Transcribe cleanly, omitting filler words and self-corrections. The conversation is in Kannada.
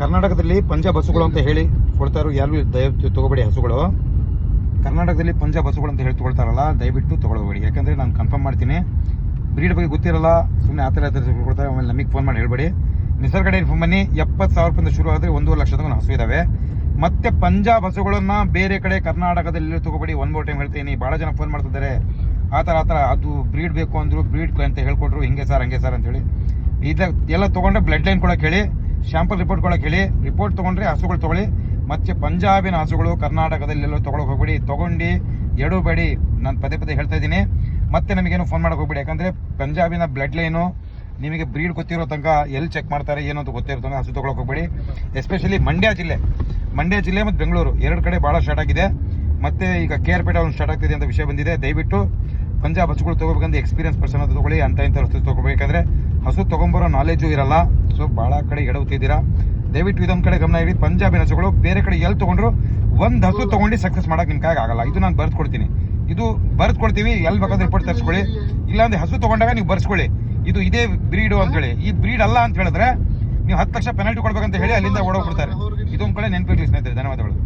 ಕರ್ನಾಟಕದಲ್ಲಿ ಪಂಜಾಬ್ ಹಸುಗಳು ಅಂತ ಹೇಳಿ ಕೊಡ್ತಾರೋ ಯಾರು ದಯವಿಟ್ಟು ತಗೋಬೇಡಿ. ಹಸುಗಳು ಕರ್ನಾಟಕದಲ್ಲಿ ಪಂಜಾಬ್ ಹಸುಗಳು ಅಂತ ಹೇಳಿ ತಗೊಳ್ತಾರಲ್ಲ, ದಯವಿಟ್ಟು ತಗೊಳ್ಬೇಡಿ. ಯಾಕಂದರೆ ನಾನು ಕನ್ಫರ್ಮ್ ಮಾಡ್ತೀನಿ, ಬ್ರೀಡ್ ಬಗ್ಗೆ ಗೊತ್ತಿರಲ್ಲ, ಸುಮ್ಮನೆ ಆ ಥರ ಕೊಡ್ತಾರೆ. ಆಮೇಲೆ ನಮಗೆ ಫೋನ್ ಮಾಡಿ ಹೇಳಬೇಡಿ. ನಿಸರ್ಗ ಡೈರಿ ಫಾರ್ಮ್ ಬನ್ನಿ, 70,000 ರೂಪಾಯಿಂದ ಶುರು ಆದರೆ 1.5 ಲಕ್ಷ ತನಕ ಹಸು ಇದ್ದಾವೆ. ಮತ್ತೆ ಪಂಜಾಬ್ ಹಸುಗಳನ್ನ ಬೇರೆ ಕಡೆ ಕರ್ನಾಟಕದಲ್ಲಿ ತಗೋಬೇಡಿ. ಒನ್ ಮೋರ್ ಟೈಮ್ ಹೇಳ್ತೀನಿ, ಭಾಳ ಜನ ಫೋನ್ ಮಾಡ್ತಿದ್ದಾರೆ ಆ ಥರ ಅದು ಬ್ರೀಡ್ ಬೇಕು ಅಂದರು, ಬ್ರೀಡ್ ಅಂತ ಹೇಳ್ಕೊಟ್ರು, ಹಿಂಗೆ ಸರ್ ಹಂಗೆ ಸರ್ ಅಂತೇಳಿ. ಎಲ್ಲ ತೊಗೊಂಡ್ರೆ ಬ್ಲಡ್ ಲೈನ್ ಕೊಡೋಕೆ ಹೇಳಿ, ಶಾಂಪಲ್ ರಿಪೋರ್ಟ್ ಕೊಡೋಕೆ ಹೇಳಿ. ರಿಪೋರ್ಟ್ ತೊಗೊಂಡ್ರೆ ಹಸುಗಳು ತೊಗೊಳ್ಳಿ. ಮತ್ತು ಪಂಜಾಬಿನ ಹಸುಗಳು ಕರ್ನಾಟಕದಲ್ಲೆಲ್ಲೋ ತೊಗೊಳಕ್ಕೆ ಹೋಗ್ಬೇಡಿ. ತೊಗೊಂಡು ಎಡಬೇಡಿ. ನಾನು ಪದೇ ಹೇಳ್ತಾ ಇದ್ದೀನಿ. ಮತ್ತೆ ನಮಗೇನು ಫೋನ್ ಮಾಡೋಕೆ ಹೋಗ್ಬೇಡಿ. ಯಾಕಂದರೆ ಪಂಜಾಬಿನ ಬ್ಲಡ್ ಲೈನು ನಿಮಗೆ ಬ್ರೀಡ್ ಗೊತ್ತಿರೋ ತನಕ ಎಲ್ಲಿ ಚೆಕ್ ಮಾಡ್ತಾರೆ ಏನು ಅಂತ ಗೊತ್ತಿರೋ ತನಕ ಹಸು ತೊಗೊಳಕ್ಕೆ ಹೋಗ್ಬೇಡಿ. ಎಸ್ಪೆಷಲಿ ಮಂಡ್ಯ ಜಿಲ್ಲೆ ಮತ್ತು ಬೆಂಗಳೂರು 2 ಕಡೆ ಭಾಳ ಸ್ಟಾರ್ಟ್ ಆಗಿದೆ. ಮತ್ತು ಈಗ KR ಪೇಟೆ ಒಂದು ಸ್ಟಾರ್ಟ್ ಆಗ್ತಿದೆ ಅಂತ ವಿಷಯ ಬಂದಿದೆ. ದಯವಿಟ್ಟು ಪಂಜಾಬ್ ಹಸುಗಳು ತೊಗೋಬೇಕಂದ್ರೆ ಎಕ್ಸ್ಪೀರಿಯನ್ಸ್ ಪರ್ಸನ್ ಅಂತ ತೊಗೊಳ್ಳಿ. ಅಂಥ ಹಸು ತೊಗೋಬೇಕಂದ್ರೆ ಹಸು ತೊಗೊಂಬರೋ ನಾಲೆಜು ಇರಲ್ಲ. ಸೊ ಭಾಳ ಕಡೆ ಎಡವುತ್ತಿದ್ದೀರಾ. ದಯವಿಟ್ಟು ಇದೊಂದು ಕಡೆ ಗಮನ ಇಡಿ. ಪಂಜಾಬಿನ ಹಸುಗಳು ಬೇರೆ ಕಡೆ ಎಲ್ಲಿ ತೊಗೊಂಡ್ರು ಒಂದು ಹಸು ತೊಗೊಂಡು ಸಕ್ಸಸ್ ಮಾಡೋಕೆ ನಿಮ್ಮ ಕೈಗೆ ಆಗಲ್ಲ. ಇದು ನಾನು ಬರ್ಕೊಡ್ತೀನಿ. ಕೊಡ್ತೀವಿ. ಎಲ್ಲಿ ಬೇಕಾದ್ರೆ ರಿಪೋರ್ಟ್ ತರಿಸ್ಕೊಳ್ಳಿ. ಇಲ್ಲಾಂದ್ರೆ ಹಸು ತೊಗೊಂಡಾಗ ನೀವು ಬರ್ಸ್ಕೊಳ್ಳಿ, ಇದೇ ಬ್ರೀಡು ಅಂತೇಳಿ. ಈ ಬ್ರೀಡ್ ಅಲ್ಲ ಅಂತ ಹೇಳಿದ್ರೆ ನೀವು 10 ಲಕ್ಷ ಪೆನಾಲ್ಟಿ ಕೊಡ್ಬೇಕಂತ ಹೇಳಿ ಅಲ್ಲಿಂದ ಓಡೋಗ್ಬಿಡ್ತಾರೆ. ಇದೊಂದು ಕಡೆ ನೆನಪಿರ್ಲಿ ಸ್ನೇಹಿತರೆ. ಧನ್ಯವಾದಗಳು.